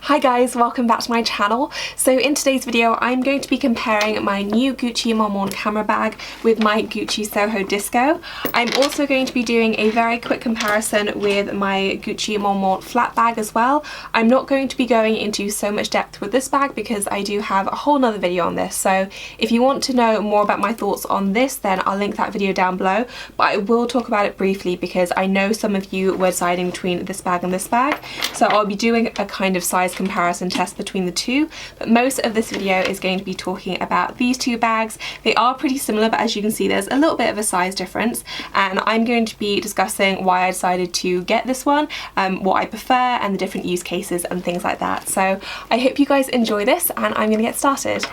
Hi guys, welcome back to my channel. So in today's video I'm going to be comparing my new Gucci Marmont camera bag with my Gucci Soho Disco. I'm also going to be doing a very quick comparison with my Gucci Marmont flat bag as well. I'm not going to be going into so much depth with this bag because I do have a whole nother video on this, so if you want to know more about my thoughts on this then I'll link that video down below, but I will talk about it briefly because I know some of you were deciding between this bag and this bag, so I'll be doing a kind of size comparison test between the two, but most of this video is going to be talking about these two bags. They are pretty similar, but as you can see there's a little bit of a size difference, and I'm going to be discussing why I decided to get this one, what I prefer and the different use cases and things like that. So I hope you guys enjoy this and I'm going to get started.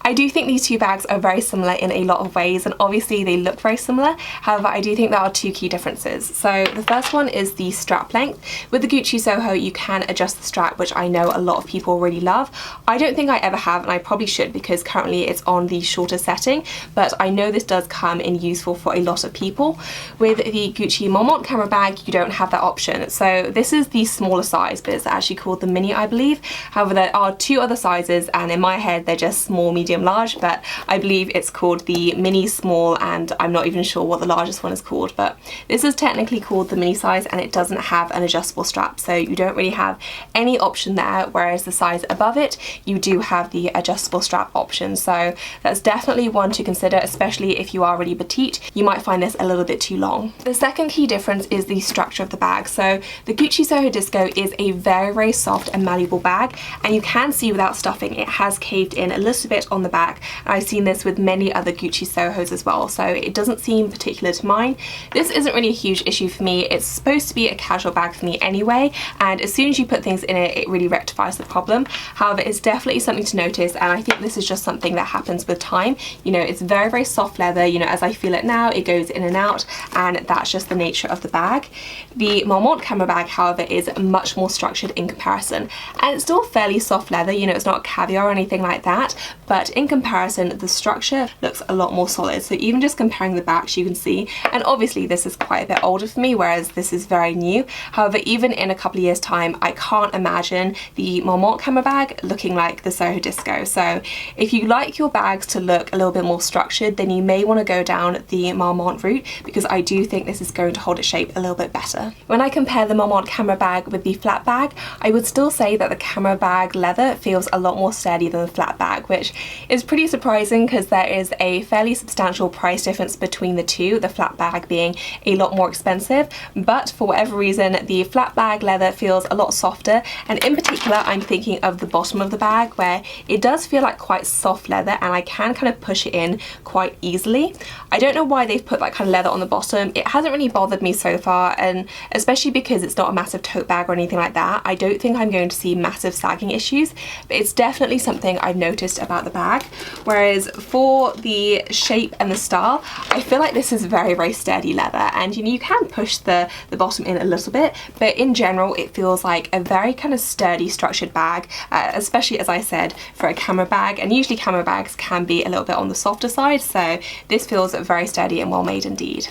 I do think these two bags are very similar in a lot of ways, and obviously they look very similar. However, I do think there are two key differences. So the first one is the strap length. With the Gucci Soho you can adjust the strap, which I know a lot of people really love. I don't think I ever have, and I probably should because currently it's on the shorter setting, but I know this does come in useful for a lot of people. With the Gucci Marmont camera bag you don't have that option. So this is the smaller size, but it's actually called the mini, I believe. However, there are two other sizes and in my head they're just small, medium, large, but I believe it's called the mini, small, and I'm not even sure what the largest one is called, but this is technically called the mini size and it doesn't have an adjustable strap, so you don't really have any option there, whereas the size above it you do have the adjustable strap option. So that's definitely one to consider, especially if you are really petite. You might find this a little bit too long. The second key difference is the structure of the bag. So the Gucci Soho Disco is a very soft and malleable bag, and you can see without stuffing it has caved in a little bit on the back, and I've seen this with many other Gucci Sohos as well, so it doesn't seem particular to mine. This isn't really a huge issue for me. It's supposed to be a casual bag for me anyway, and as soon as you put things in it, it really rectifies the problem. However, it's definitely something to notice, and I think this is just something that happens with time. You know, it's very soft leather, you know, as I feel it now, it goes in and out, and that's just the nature of the bag. The Marmont camera bag, however, is much more structured in comparison, and it's still fairly soft leather, you know, it's not caviar or anything like that, but in comparison the structure looks a lot more solid. So even just comparing the backs you can see, and obviously this is quite a bit older for me whereas this is very new. However, even in a couple of years time I can't imagine the Marmont camera bag looking like the Soho Disco. So if you like your bags to look a little bit more structured, then you may want to go down the Marmont route, because I do think this is going to hold its shape a little bit better. When I compare the Marmont camera bag with the flat bag, I would still say that the camera bag leather feels a lot more sturdy than the flat bag, which is pretty surprising because there is a fairly substantial price difference between the two, the flat bag being a lot more expensive, but for whatever reason the flat bag leather feels a lot softer, and in particular I'm thinking of the bottom of the bag where it does feel like quite soft leather and I can kind of push it in quite easily. I don't know why they've put that kind of leather on the bottom. It hasn't really bothered me so far, and especially because it's not a massive tote bag or anything like that, I don't think I'm going to see massive sagging issues, but it's definitely something I've noticed about the bag. Whereas for the shape and the style, I feel like this is very sturdy leather, and you know, you can push the bottom in a little bit, but in general it feels like a very kind of sturdy structured bag, especially as I said for a camera bag, and usually camera bags can be a little bit on the softer side, so this feels very sturdy and well made indeed.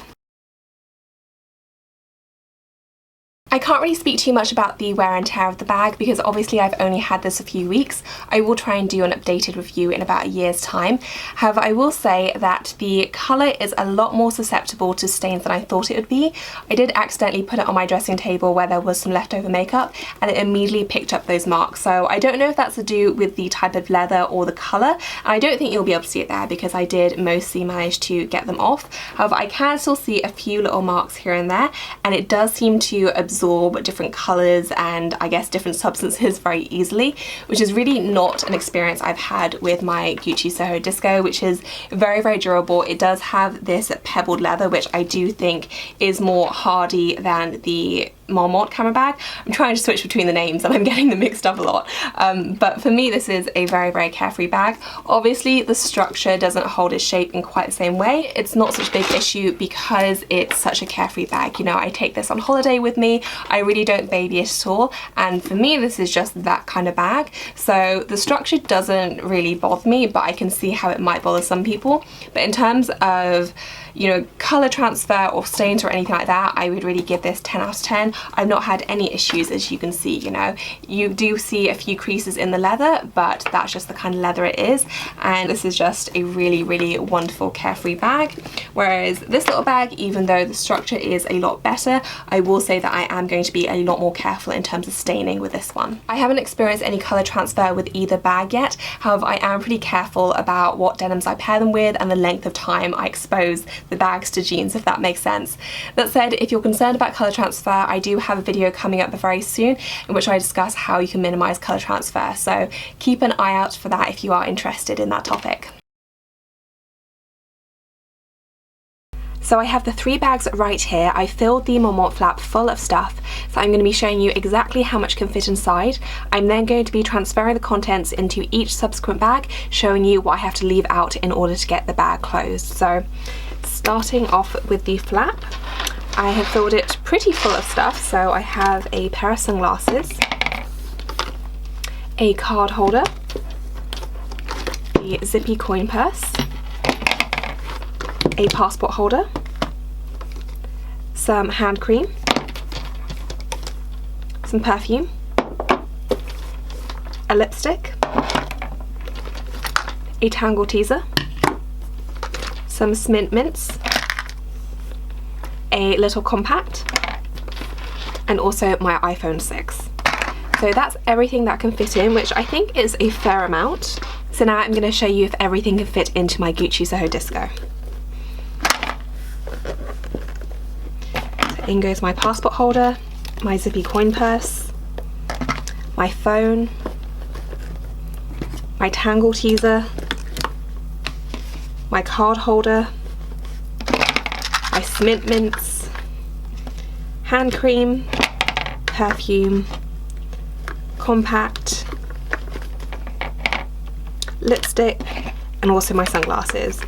I can't really speak too much about the wear and tear of the bag because obviously I've only had this a few weeks. I will try and do an updated review in about a year's time. However, I will say that the colour is a lot more susceptible to stains than I thought it would be. I did accidentally put it on my dressing table where there was some leftover makeup and it immediately picked up those marks. So I don't know if that's to do with the type of leather or the colour, and I don't think you'll be able to see it there because I did mostly manage to get them off. However, I can still see a few little marks here and there, and it does seem to absorb different colours and I guess different substances very easily, which is really not an experience I've had with my Gucci Soho Disco, which is very durable. It does have this pebbled leather, which I do think is more hardy than the Marmont camera bag. I'm trying to switch between the names and I'm getting them mixed up a lot, but for me this is a very carefree bag. Obviously the structure doesn't hold its shape in quite the same way. It's not such a big issue because it's such a carefree bag. You know, I take this on holiday with me, I really don't baby it at all, and for me this is just that kind of bag. So the structure doesn't really bother me, but I can see how it might bother some people. But in terms of you know, color transfer or stains or anything like that, I would really give this 10 out of 10. I've not had any issues, as you can see. You know, you do see a few creases in the leather, but that's just the kind of leather it is, and this is just a really, really wonderful carefree bag. Whereas this little bag, even though the structure is a lot better, I will say that I am going to be a lot more careful in terms of staining with this one. I haven't experienced any color transfer with either bag yet. However, I am pretty careful about what denims I pair them with and the length of time I expose the bags to jeans, if that makes sense. That said, if you're concerned about color transfer, I do have a video coming up very soon in which I discuss how you can minimize color transfer, so keep an eye out for that if you are interested in that topic. So I have the 3 bags right here. I filled the Marmont flap full of stuff, so I'm going to be showing you exactly how much can fit inside. I'm then going to be transferring the contents into each subsequent bag, showing you what I have to leave out in order to get the bag closed. So starting off with the flap, I have filled it pretty full of stuff. So I have a pair of sunglasses, a card holder, a zippy coin purse, a passport holder, some hand cream, some perfume, a lipstick, a tangle teaser, some mint mints, a little compact, and also my iPhone 6. So that's everything that can fit in, which I think is a fair amount. So now I'm going to show you if everything can fit into my Gucci Soho Disco. So in goes my passport holder, my zippy coin purse, my phone, my tangle teaser, my card holder, my mint mints, hand cream, perfume, compact, lipstick, and also my sunglasses.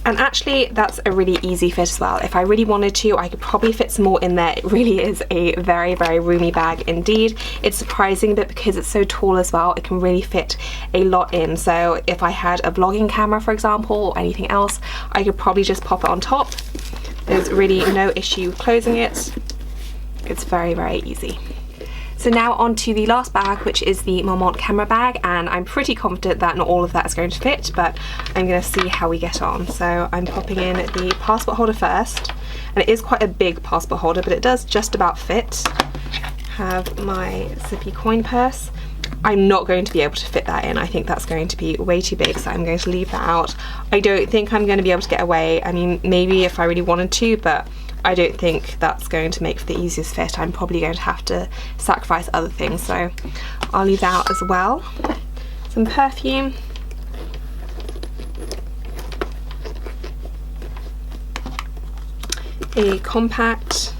And actually that's a really easy fit as well. If I really wanted to, I could probably fit some more in there. It really is a very, very roomy bag indeed. It's surprising, but because it's so tall as well, it can really fit a lot in. So if I had a vlogging camera, for example, or anything else, I could probably just pop it on top. There's really no issue closing it. It's very, very easy. So now on to the last bag, which is the Marmont camera bag, and I'm pretty confident that not all of that is going to fit, but I'm going to see how we get on. So I'm popping in the passport holder first, and it is quite a big passport holder, but it does just about fit. Have my zippy coin purse. I'm not going to be able to fit that in. I think that's going to be way too big, so I'm going to leave that out. I don't think I'm going to be able to get away. I mean, maybe if I really wanted to, but I don't think that's going to make for the easiest fit. I'm probably going to have to sacrifice other things, so I'll leave that out as well. Some perfume, a compact,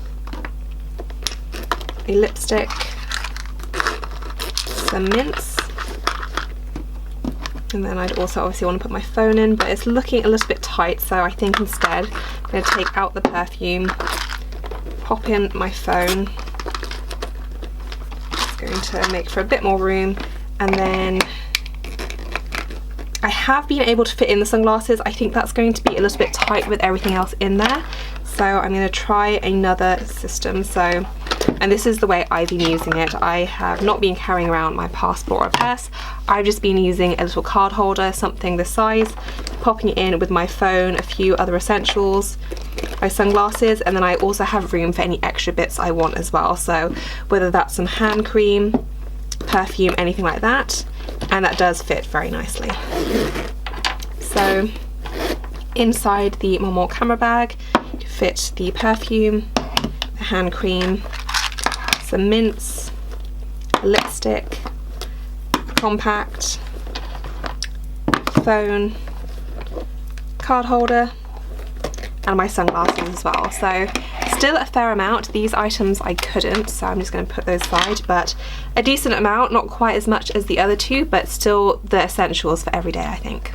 a lipstick, some mints, and then I'd also obviously want to put my phone in, but it's looking a little bit tight, so I think instead I'm going to take out the perfume, pop in my phone. It's going to make for a bit more room, and then I have been able to fit in the sunglasses. I think that's going to be a little bit tight with everything else in there, so I'm going to try another system. So, and this is the way I've been using it. I have not been carrying around my passport or purse. I've just been using a little card holder, something this size, popping it in with my phone, a few other essentials, my sunglasses, and then I also have room for any extra bits I want as well. So whether that's some hand cream, perfume, anything like that, and that does fit very nicely. So inside the Marmont camera bag, you fit the perfume, the hand cream, some mints, lipstick, compact, phone, card holder, and my sunglasses as well. So still a fair amount. These items I couldn't, so I'm just going to put those aside, but a decent amount, not quite as much as the other two, but still the essentials for every day, I think.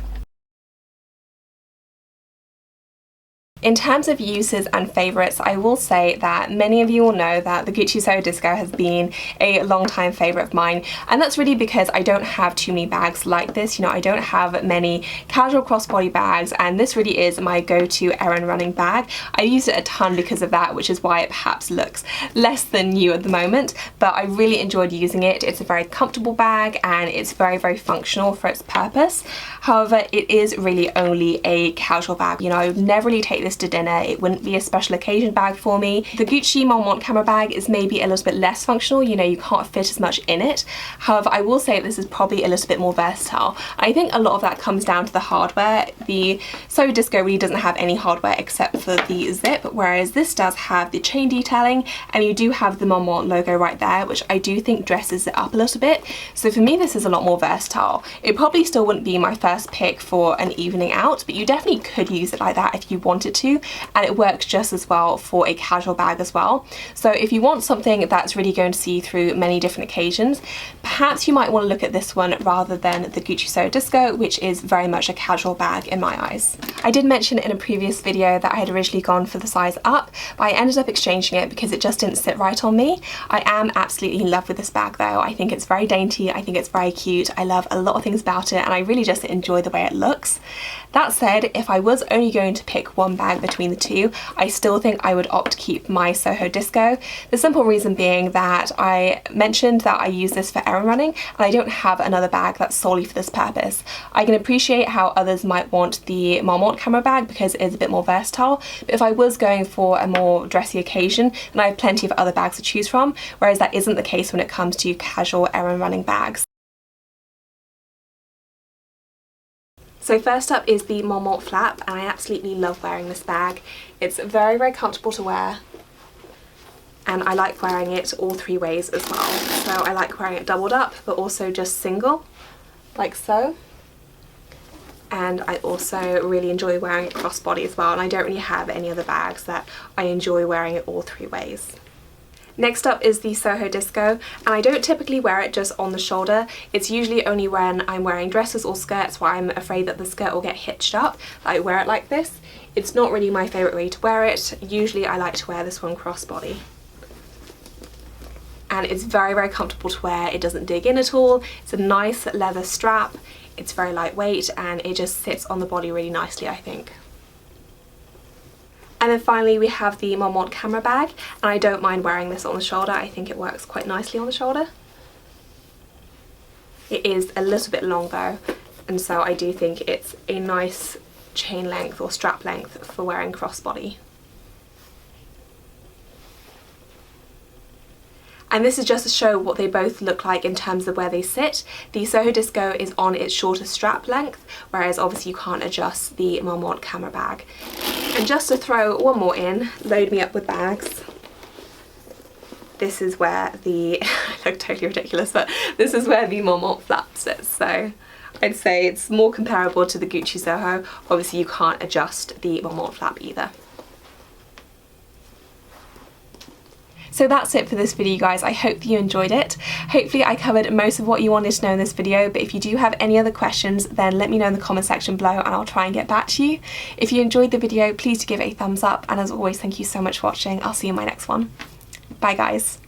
In terms of uses and favourites, I will say that many of you will know that the Gucci Soho Disco has been a long time favourite of mine, and that's really because I don't have too many bags like this. You know, I don't have many casual crossbody bags, and this really is my go-to errand running bag. I use it a ton because of that, which is why it perhaps looks less than new at the moment, but I really enjoyed using it. It's a very comfortable bag and it's very, very functional for its purpose. However, it is really only a casual bag. You know, I would never really take this to dinner. It wouldn't be a special occasion bag for me. The Gucci Marmont camera bag is maybe a little bit less functional. You know, you can't fit as much in it. However, I will say this is probably a little bit more versatile. I think a lot of that comes down to the hardware. The Soho Disco really doesn't have any hardware except for the zip, whereas this does have the chain detailing, and you do have the Marmont logo right there, which I do think dresses it up a little bit. So for me, this is a lot more versatile. It probably still wouldn't be my first pick for an evening out, but you definitely could use it like that if you wanted to, and it works just as well for a casual bag as well. So if you want something that's really going to see you through many different occasions, perhaps you might want to look at this one rather than the Gucci Soho Disco, which is very much a casual bag in my eyes. I did mention in a previous video that I had originally gone for the size up, but I ended up exchanging it because it just didn't sit right on me. I am absolutely in love with this bag though. I think it's very dainty, I think it's very cute, I love a lot of things about it, and I really just enjoy the way it looks. That said, if I was only going to pick one bag between the two, I still think I would opt to keep my Soho Disco. The simple reason being that I mentioned that I use this for errand running, and I don't have another bag that's solely for this purpose. I can appreciate how others might want the Marmont camera bag because it is a bit more versatile, but if I was going for a more dressy occasion, then I have plenty of other bags to choose from, whereas that isn't the case when it comes to casual errand running bags. So first up is the Marmont flap, and I absolutely love wearing this bag. It's very, very comfortable to wear, and I like wearing it all three ways as well. So I like wearing it doubled up, but also just single, like so. And I also really enjoy wearing it crossbody as well, and I don't really have any other bags that I enjoy wearing it all three ways. Next up is the Soho Disco, and I don't typically wear it just on the shoulder. It's usually only when I'm wearing dresses or skirts where I'm afraid that the skirt will get hitched up that I wear it like this. It's not really my favourite way to wear it. Usually I like to wear this one crossbody. And it's very, very comfortable to wear. It doesn't dig in at all. It's a nice leather strap. It's very lightweight and it just sits on the body really nicely, I think. And then finally we have the Marmont camera bag, and I don't mind wearing this on the shoulder. I think it works quite nicely on the shoulder. It is a little bit long though, and so I do think it's a nice chain length or strap length for wearing crossbody. And this is just to show what they both look like in terms of where they sit. The Soho Disco is on its shorter strap length, whereas obviously you can't adjust the Marmont camera bag. And just to throw one more in, load me up with bags. This is where the, I look totally ridiculous, but this is where the Marmont flap sits. So I'd say it's more comparable to the Gucci Soho. Obviously you can't adjust the Marmont flap either. So that's it for this video, guys. I hope you enjoyed it. Hopefully I covered most of what you wanted to know in this video, but if you do have any other questions, then let me know in the comment section below and I'll try and get back to you. If you enjoyed the video, please do give it a thumbs up, and as always, thank you so much for watching. I'll see you in my next one. Bye, guys.